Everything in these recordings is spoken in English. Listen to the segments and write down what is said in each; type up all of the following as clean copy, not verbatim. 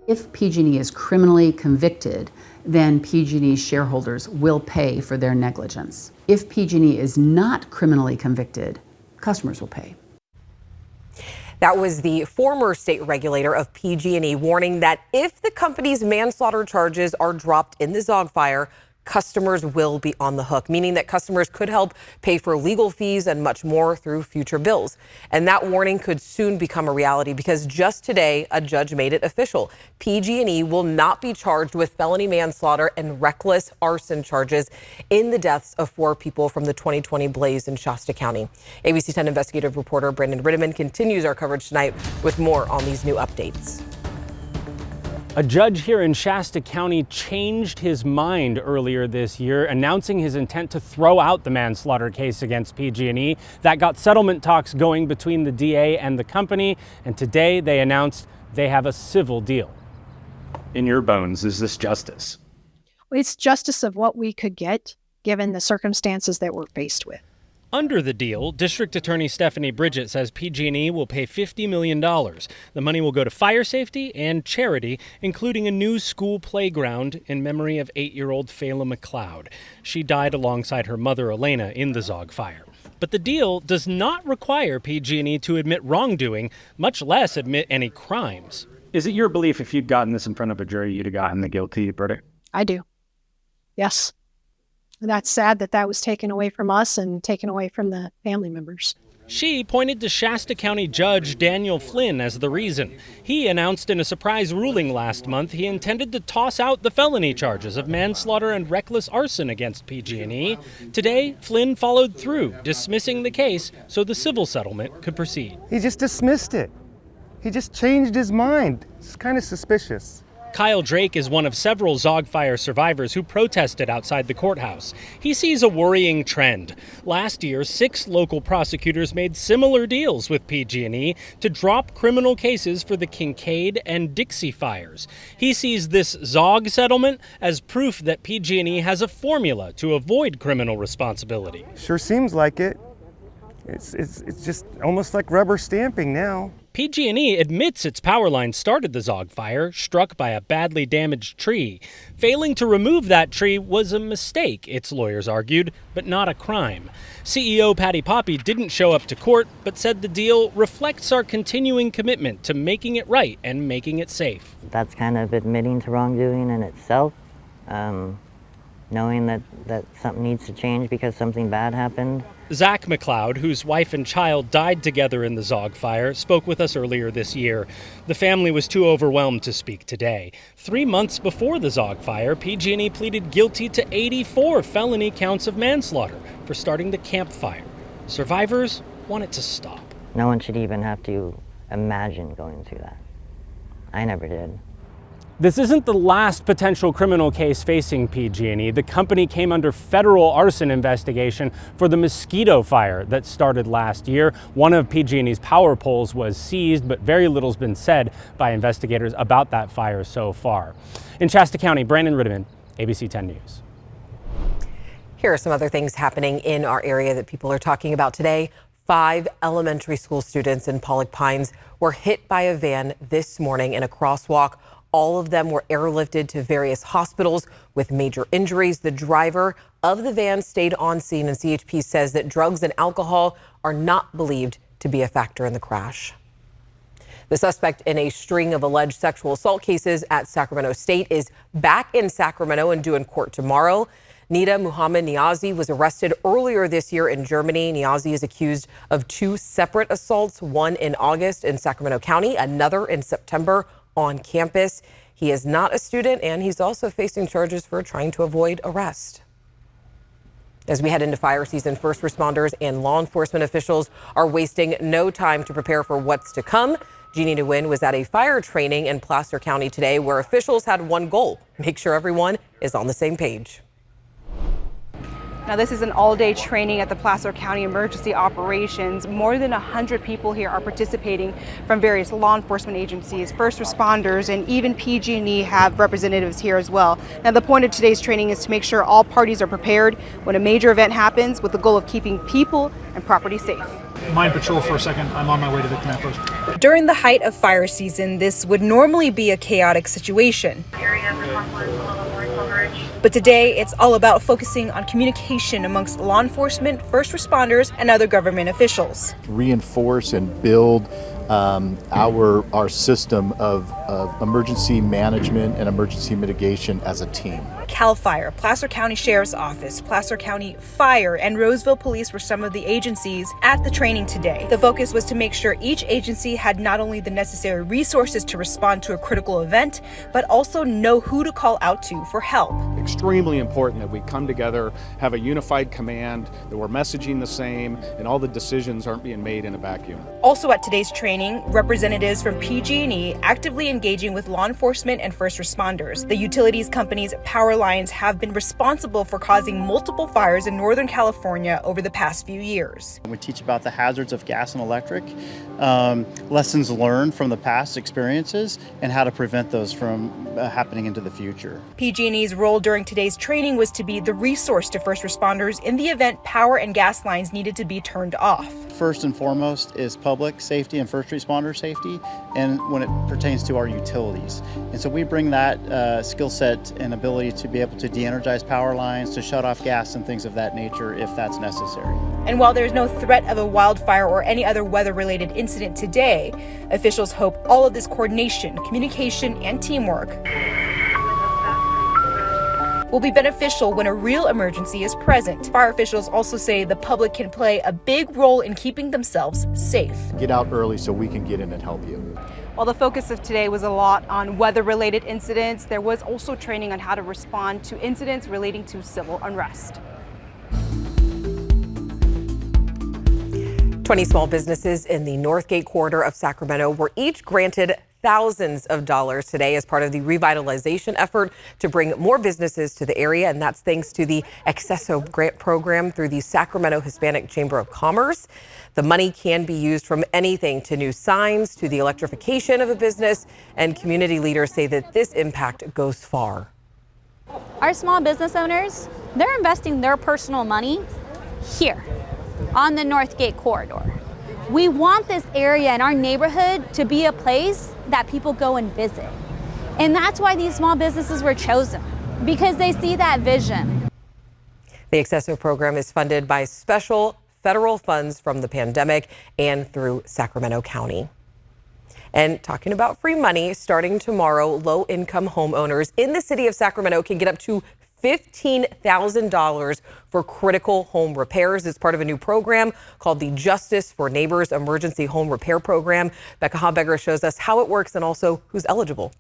If PG&E is criminally convicted, then PG&E shareholders will pay for their negligence. If PG&E is not criminally convicted, customers will pay. That was the former state regulator of PG&E warning that if the company's manslaughter charges are dropped in the Zogg Fire, customers will be on the hook, meaning that customers could help pay for legal fees and much more through future bills. And that warning could soon become a reality because just today, a judge made it official. PG&E will not be charged with felony manslaughter and reckless arson charges in the deaths of 4 people from the 2020 blaze in Shasta County. ABC 10 investigative reporter Brandon Rittiman continues our coverage tonight with more on these new updates. A judge here in Shasta County changed his mind earlier this year, announcing his intent to throw out the manslaughter case against PG&E. That got settlement talks going between the DA and the company, and today they announced they have a civil deal. In your bones, is this justice? It's justice of what we could get given the circumstances that we're faced with. Under the deal, District Attorney Stephanie Bridget says PG&E will pay $50 million. The money will go to fire safety and charity, including a new school playground in memory of 8-year-old Fayla McLeod. She died alongside her mother, Elena, in the Zogg Fire. But the deal does not require PG&E to admit wrongdoing, much less admit any crimes. Is it your belief if you'd gotten this in front of a jury, you'd have gotten the guilty verdict? I do. Yes. That's sad that that was taken away from us and taken away from the family members. She pointed to Shasta County Judge Daniel Flynn as the reason. He announced in a surprise ruling last month he intended to toss out the felony charges of manslaughter and reckless arson against PG&E. Today, Flynn followed through, dismissing the case so the civil settlement could proceed. He just dismissed it. He just changed his mind. It's kind of suspicious. Kyle Drake is one of several Zogg Fire survivors who protested outside the courthouse. He sees a worrying trend. Last year, 6 local prosecutors made similar deals with PG&E to drop criminal cases for the Kincaid and Dixie fires. He sees this Zogg settlement as proof that PG&E has a formula to avoid criminal responsibility. Sure seems like it. It's just almost like rubber stamping now. PG&E admits its power line started the Zogg Fire, struck by a badly damaged tree. Failing to remove that tree was a mistake, its lawyers argued, but not a crime. CEO Patty Poppe didn't show up to court, but said the deal reflects our continuing commitment to making it right and making it safe. That's kind of admitting to wrongdoing in itself, knowing that something needs to change because something bad happened. Zach McLeod, whose wife and child died together in the Zogg Fire, spoke with us earlier this year. The family was too overwhelmed to speak today. 3 months before the Zogg Fire, PG&E pleaded guilty to 84 felony counts of manslaughter for starting the campfire. Survivors want it to stop. No one should even have to imagine going through that. I never did. This isn't the last potential criminal case facing PG&E. The company came under federal arson investigation for the mosquito fire that started last year. One of PG&E's power poles was seized, but very little's been said by investigators about that fire so far. In Shasta County, Brandon Rittiman, ABC 10 News. Here are some other things happening in our area that people are talking about today. 5 elementary school students in Pollock Pines were hit by a van this morning in a crosswalk. All of them were airlifted to various hospitals with major injuries. The driver of the van stayed on scene, and CHP says that drugs and alcohol are not believed to be a factor in the crash. The suspect in a string of alleged sexual assault cases at Sacramento State is back in Sacramento and due in court tomorrow. Nida Muhammad Niazi was arrested earlier this year in Germany. Niazi is accused of 2 separate assaults, one in August in Sacramento County, another in September on campus. He is not a student, and he's also facing charges for trying to avoid arrest. As we head into fire season, first responders and law enforcement officials are wasting no time to prepare for what's to come. Jeannie Nguyen was at a fire training in Placer County today where officials had one goal: make sure everyone is on the same page. Now, this is an all-day training at the Placer County Emergency Operations. More than 100 people here are participating from various law enforcement agencies, first responders, and even PG&E have representatives here as well. Now, the point of today's training is to make sure all parties are prepared when a major event happens with the goal of keeping people and property safe. mind patrol for a second. I'm on my way to the command post. During the height of fire season, this would normally be a chaotic situation. But today, it's all about focusing on communication amongst law enforcement, first responders, and other government officials. Reinforce and build our system of emergency management and emergency mitigation as a team. CAL FIRE, Placer County Sheriff's Office, Placer County Fire, and Roseville Police were some of the agencies at the training today. The focus was to make sure each agency had not only the necessary resources to respond to a critical event, but also know who to call out to for help. Extremely important that we come together, have a unified command, that we're messaging the same, and all the decisions aren't being made in a vacuum. Also at today's training, representatives from PG&E actively engaging with law enforcement and first responders. The utilities company's power lines have been responsible for causing multiple fires in Northern California over the past few years. We teach about the hazards of gas and electric, lessons learned from the past experiences, and how to prevent those from happening into the future. PG&E's role during today's training was to be the resource to first responders in the event power and gas lines needed to be turned off. First and foremost is public safety and first responder safety, and when it pertains to our utilities. And so we bring that skill set and ability to be able to de-energize power lines, to shut off gas and things of that nature if that's necessary. And while there's no threat of a wildfire or any other weather-related incident today, officials hope all of this coordination, communication, and teamwork will be beneficial when a real emergency is present. Fire officials also say the public can play a big role in keeping themselves safe. Get out early so we can get in and help you. While the focus of today was a lot on weather-related incidents, there was also training on how to respond to incidents relating to civil unrest. 20 small businesses in the Northgate corridor of Sacramento were each granted thousands of dollars today as part of the revitalization effort to bring more businesses to the area. And that's thanks to the Accesso grant program through the Sacramento Hispanic Chamber of Commerce. The money can be used from anything to new signs to the electrification of a business. And community leaders say that this impact goes far. Our small business owners, they're investing their personal money here on the Northgate corridor. We want this area in our neighborhood to be a place that people go and visit. And that's why these small businesses were chosen, because they see that vision. The Accesso program is funded by special federal funds from the pandemic and through Sacramento County. And talking about free money, starting tomorrow, low-income homeowners in the city of Sacramento can get up to $15,000 for critical home repairs. It's part of a new program called the Justice for Neighbors Emergency Home Repair Program. Becca Habegger shows us how it works and also who's eligible.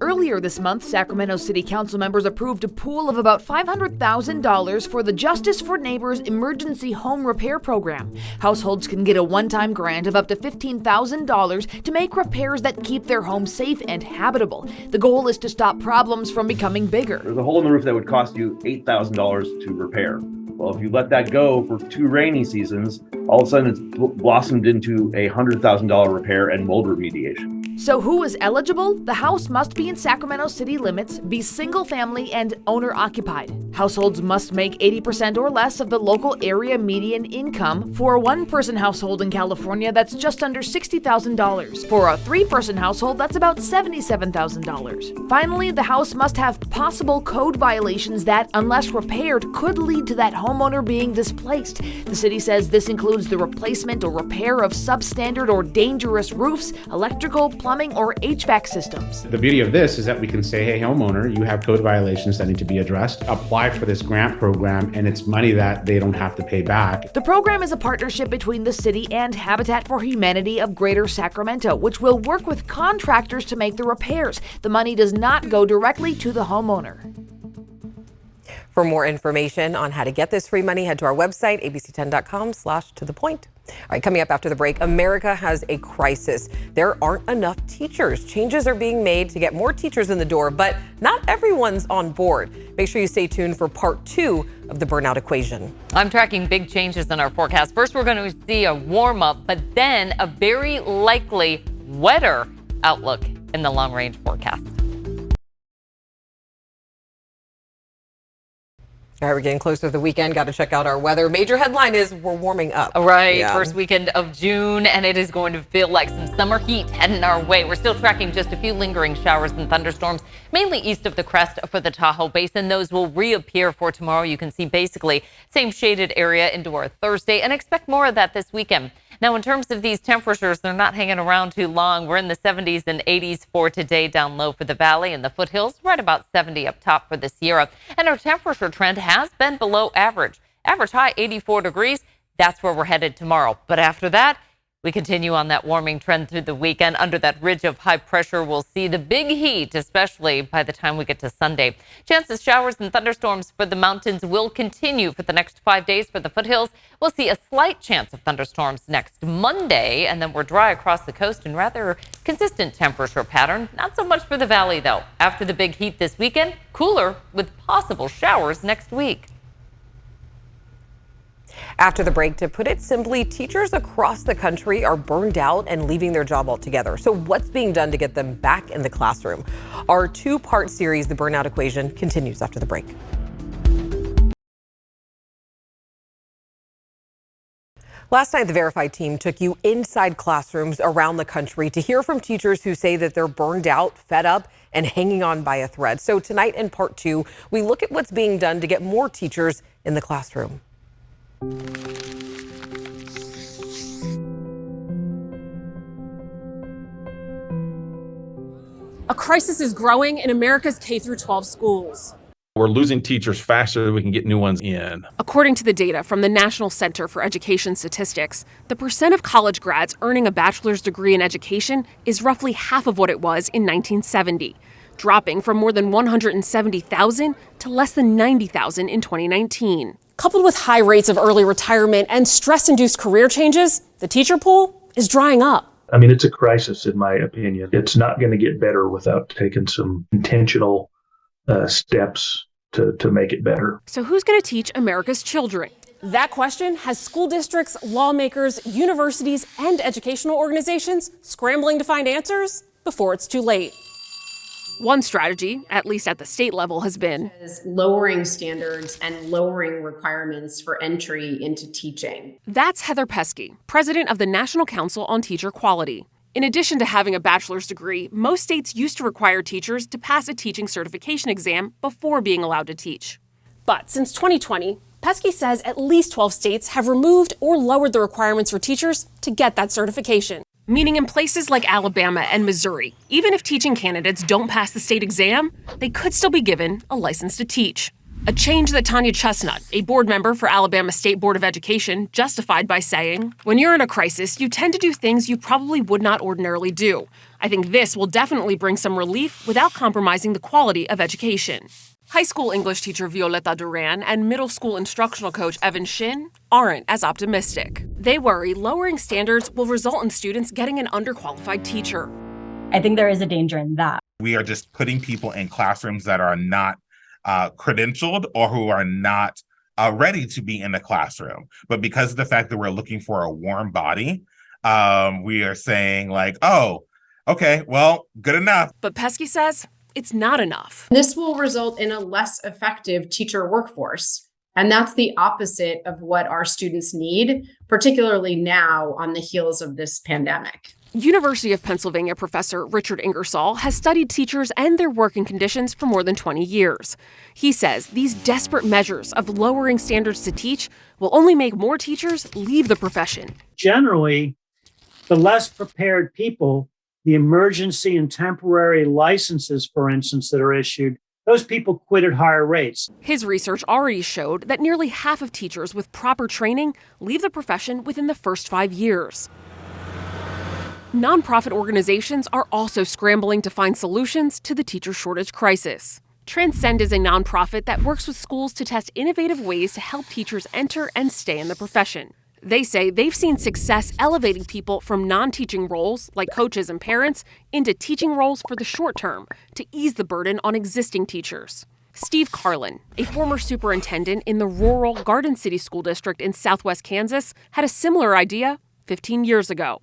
Earlier this month, Sacramento City Council members approved a pool of about $500,000 for the Justice for Neighbors Emergency Home Repair Program. Households can get a one-time grant of up to $15,000 to make repairs that keep their home safe and habitable. The goal is to stop problems from becoming bigger. There's a hole in the roof that would cost you $8,000 to repair. Well, if you let that go for 2 rainy seasons, all of a sudden it's blossomed into a $100,000 repair and mold remediation. So who is eligible? The house must be in Sacramento city limits, be single family and owner occupied. Households must make 80% or less of the local area median income. For a 1-person household in California, that's just under $60,000. For a 3-person household, that's about $77,000. Finally, the house must have possible code violations that, unless repaired, could lead to that homeowner being displaced. The city says this includes the replacement or repair of substandard or dangerous roofs, electrical, plumbing, or HVAC systems. The beauty of this is that we can say, hey, homeowner, you have code violations that need to be addressed. Apply for this grant program, and it's money that they don't have to pay back. The program is a partnership between the city and Habitat for Humanity of Greater Sacramento, which will work with contractors to make the repairs. The money does not go directly to the homeowner. For more information on how to get this free money, head to our website, abc10.com/tothepoint. All right, coming up after the break, America has a crisis. There aren't enough teachers. Changes are being made to get more teachers in the door, but not everyone's on board. Make sure you stay tuned for part 2 of the burnout equation. I'm tracking big changes in our forecast. First, we're going to see a warm up, but then a very likely wetter outlook in the long range forecast. All right, we're getting closer to the weekend. Got to check out our weather. Major headline is we're warming up. Right, Yeah. first weekend of June, and it is going to feel like some summer heat heading our way. We're still tracking just a few lingering showers and thunderstorms, mainly east of the crest for the Tahoe Basin. Those will reappear for tomorrow. You can see basically same shaded area into our Thursday, and expect more of that this weekend. Now, in terms of these temperatures, they're not hanging around too long. We're in the 70s and 80s for today, down low for the valley and the foothills, right about 70 up top for the Sierra. And our temperature trend has been below average. Average high 84 degrees. That's where we're headed tomorrow. But after that, we continue on that warming trend through the weekend. Under that ridge of high pressure, we'll see the big heat, especially by the time we get to Sunday. Chances showers and thunderstorms for the mountains will continue for the next 5 days. For the foothills, we'll see a slight chance of thunderstorms next Monday, and then we're dry across the coast and rather consistent temperature pattern. Not so much for the valley, though. After the big heat this weekend, cooler with possible showers next week. After the break, to put it simply, teachers across the country are burned out and leaving their job altogether. So what's being done to get them back in the classroom? Our two-part series, The Burnout Equation, continues after the break. Last night, the Verified team took you inside classrooms around the country to hear from teachers who say that they're burned out, fed up, and hanging on by a thread. So tonight in part two, we look at what's being done to get more teachers in the classroom. A crisis is growing in America's K-12 schools. We're losing teachers faster than we can get new ones in. According to the data from the National Center for Education Statistics, the percent of college grads earning a bachelor's degree in education is roughly half of what it was in 1970, dropping from more than 170,000 to less than 90,000 in 2019. Coupled with high rates of early retirement and stress-induced career changes, the teacher pool is drying up. I mean, it's a crisis, in my opinion. It's not going to get better without taking some intentional steps to make it better. So who's going to teach America's children? That question has school districts, lawmakers, universities, and educational organizations scrambling to find answers before it's too late. One strategy, at least at the state level, has been lowering standards and lowering requirements for entry into teaching. That's Heather Pesky, president of the National Council on Teacher Quality. In addition to having a bachelor's degree, most states used to require teachers to pass a teaching certification exam before being allowed to teach. But since 2020, Pesky says at least 12 states have removed or lowered the requirements for teachers to get that certification. Meaning in places like Alabama and Missouri, even if teaching candidates don't pass the state exam, they could still be given a license to teach. A change that Tanya Chestnut, a board member for Alabama State Board of Education, justified by saying, "When you're in a crisis, you tend to do things you probably would not ordinarily do. I think this will definitely bring some relief without compromising the quality of education." High school English teacher Violeta Duran and middle school instructional coach Evan Shin aren't as optimistic. They worry lowering standards will result in students getting an underqualified teacher. I think there is a danger in that. We are just putting people in classrooms that are not credentialed or who are not ready to be in the classroom. But because of the fact that we're looking for a warm body, we are saying like, oh, okay, well, good enough. But Pesky says it's not enough. This will result in a less effective teacher workforce. And that's the opposite of what our students need, particularly now on the heels of this pandemic. University of Pennsylvania professor Richard Ingersoll has studied teachers and their working conditions for more than 20 years. He says these desperate measures of lowering standards to teach will only make more teachers leave the profession. Generally, the less prepared people, the emergency and temporary licenses, for instance, that are issued, those people quit at higher rates. His research already showed that nearly half of teachers with proper training leave the profession within the first 5 years. Nonprofit organizations are also scrambling to find solutions to the teacher shortage crisis. Transcend is a nonprofit that works with schools to test innovative ways to help teachers enter and stay in the profession. They say they've seen success elevating people from non-teaching roles, like coaches and parents, into teaching roles for the short term to ease the burden on existing teachers. Steve Carlin, a former superintendent in the rural Garden City School District in southwest Kansas, had a similar idea 15 years ago.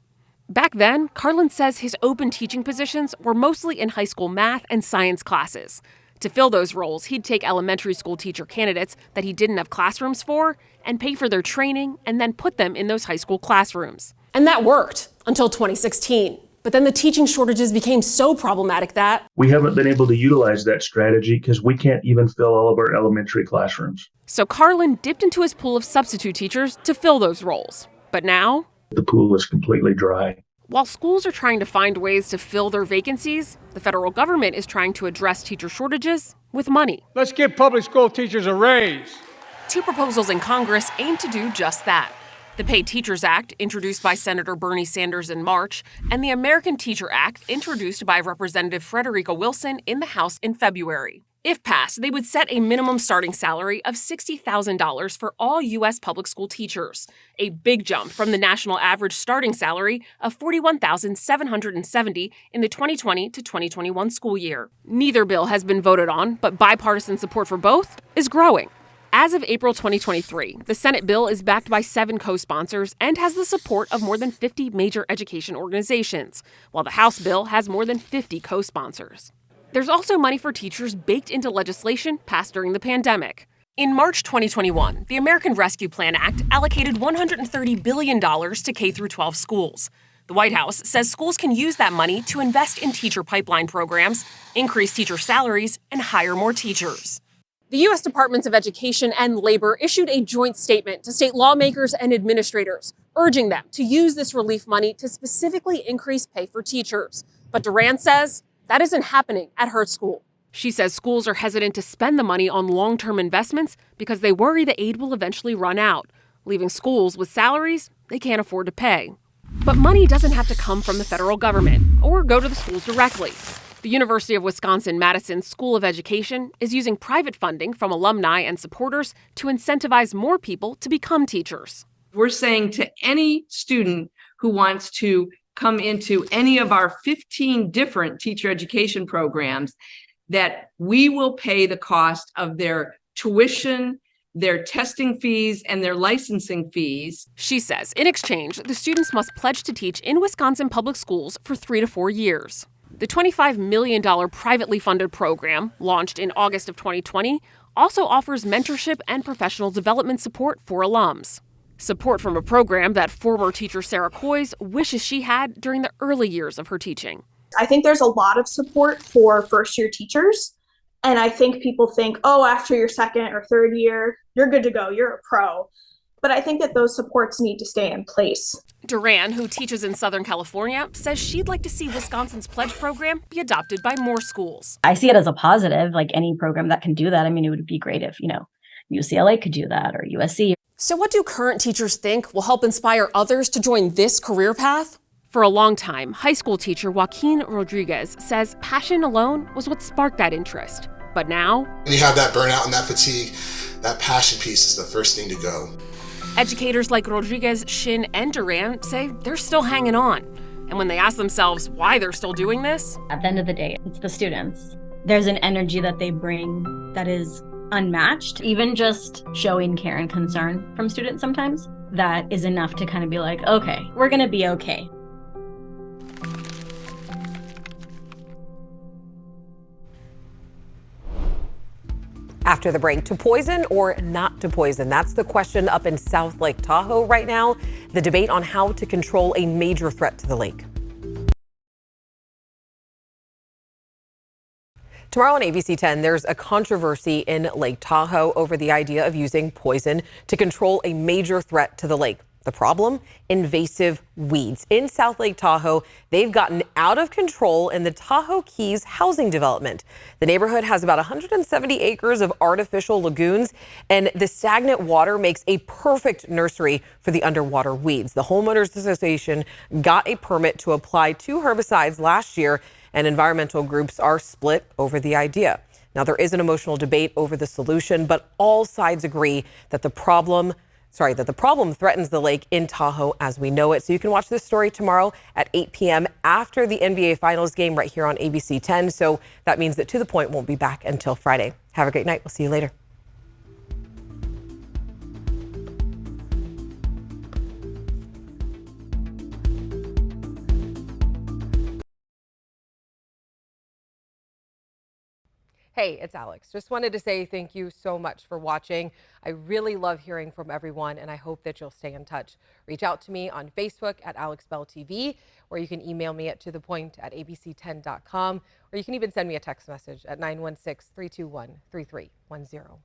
Back then, Carlin says his open teaching positions were mostly in high school math and science classes. To fill those roles, he'd take elementary school teacher candidates that he didn't have classrooms for and pay for their training and then put them in those high school classrooms. And that worked until 2016. But then the teaching shortages became so problematic that we haven't been able to utilize that strategy because we can't even fill all of our elementary classrooms. So Carlin dipped into his pool of substitute teachers to fill those roles. But now, the pool is completely dry. While schools are trying to find ways to fill their vacancies, the federal government is trying to address teacher shortages with money. Let's give public school teachers a raise. 2 proposals in Congress aim to do just that. The Pay Teachers Act, introduced by Senator Bernie Sanders in March, and the American Teacher Act, introduced by Representative Frederica Wilson in the House in February. If passed, they would set a minimum starting salary of $60,000 for all U.S. public school teachers, a big jump from the national average starting salary of $41,770 in the 2020 to 2021 school year. Neither bill has been voted on, but bipartisan support for both is growing. As of April 2023, the Senate bill is backed by 7 co-sponsors and has the support of more than 50 major education organizations, while the House bill has more than 50 co-sponsors. There's also money for teachers baked into legislation passed during the pandemic. In March 2021, the American Rescue Plan Act allocated $130 billion to K-12 schools. The White House says schools can use that money to invest in teacher pipeline programs, increase teacher salaries, and hire more teachers. the U.S. Departments of Education and Labor issued a joint statement to state lawmakers and administrators, urging them to use this relief money to specifically increase pay for teachers. But Duran says that isn't happening at her school. She says schools are hesitant to spend the money on long-term investments because they worry the aid will eventually run out, leaving schools with salaries they can't afford to pay. But money doesn't have to come from the federal government or go to the schools directly. The University of Wisconsin-Madison School of Education is using private funding from alumni and supporters to incentivize more people to become teachers. We're saying to any student who wants to come into any of our 15 different teacher education programs that we will pay the cost of their tuition, their testing fees, and their licensing fees. She says in exchange, the students must pledge to teach in Wisconsin public schools for 3 to 4 years. The $25 million privately funded program, launched in August of 2020, also offers mentorship and professional development support for alums. Support from a program that former teacher Sarah Coys wishes she had during the early years of her teaching. I think there's a lot of support for first-year teachers. And I think people think, oh, after your second or third year, you're good to go, you're a pro. But I think that those supports need to stay in place. Duran, who teaches in Southern California, says she'd like to see Wisconsin's Pledge program be adopted by more schools. I see it as a positive, like any program that can do that. I mean, it would be great if, UCLA could do that or USC. So what do current teachers think will help inspire others to join this career path? For a long time, high school teacher Joaquin Rodriguez says passion alone was what sparked that interest. But now, when you have that burnout and that fatigue, that passion piece is the first thing to go. Educators like Rodriguez, Shin, and Duran say they're still hanging on. And when they ask themselves why they're still doing this, at the end of the day, it's the students. There's an energy that they bring that is unmatched. Even just showing care and concern from students sometimes, that is enough to kind of be like, okay, we're going to be okay. After the break, to poison or not to poison? That's the question up in South Lake Tahoe right now. The debate on how to control a major threat to the lake. Tomorrow on ABC 10, there's a controversy in Lake Tahoe over the idea of using poison to control a major threat to the lake. The problem? Invasive weeds. In South Lake Tahoe, they've gotten out of control in the Tahoe Keys housing development. The neighborhood has about 170 acres of artificial lagoons, and the stagnant water makes a perfect nursery for the underwater weeds. The Homeowners Association got a permit to apply 2 herbicides last year, and environmental groups are split over the idea. Now, there is an emotional debate over the solution, but all sides agree that the problem threatens the lake in Tahoe as we know it. So you can watch this story tomorrow at 8 p.m. after the NBA Finals game right here on ABC 10. So that means that To The Point won't be back until Friday. Have a great night. We'll see you later. Hey, it's Alex. Just wanted to say thank you so much for watching. I really love hearing from everyone, and I hope that you'll stay in touch. Reach out to me on Facebook at AlexBellTV, or you can email me at tothepoint@abc10.com, or you can even send me a text message at 916-321-3310.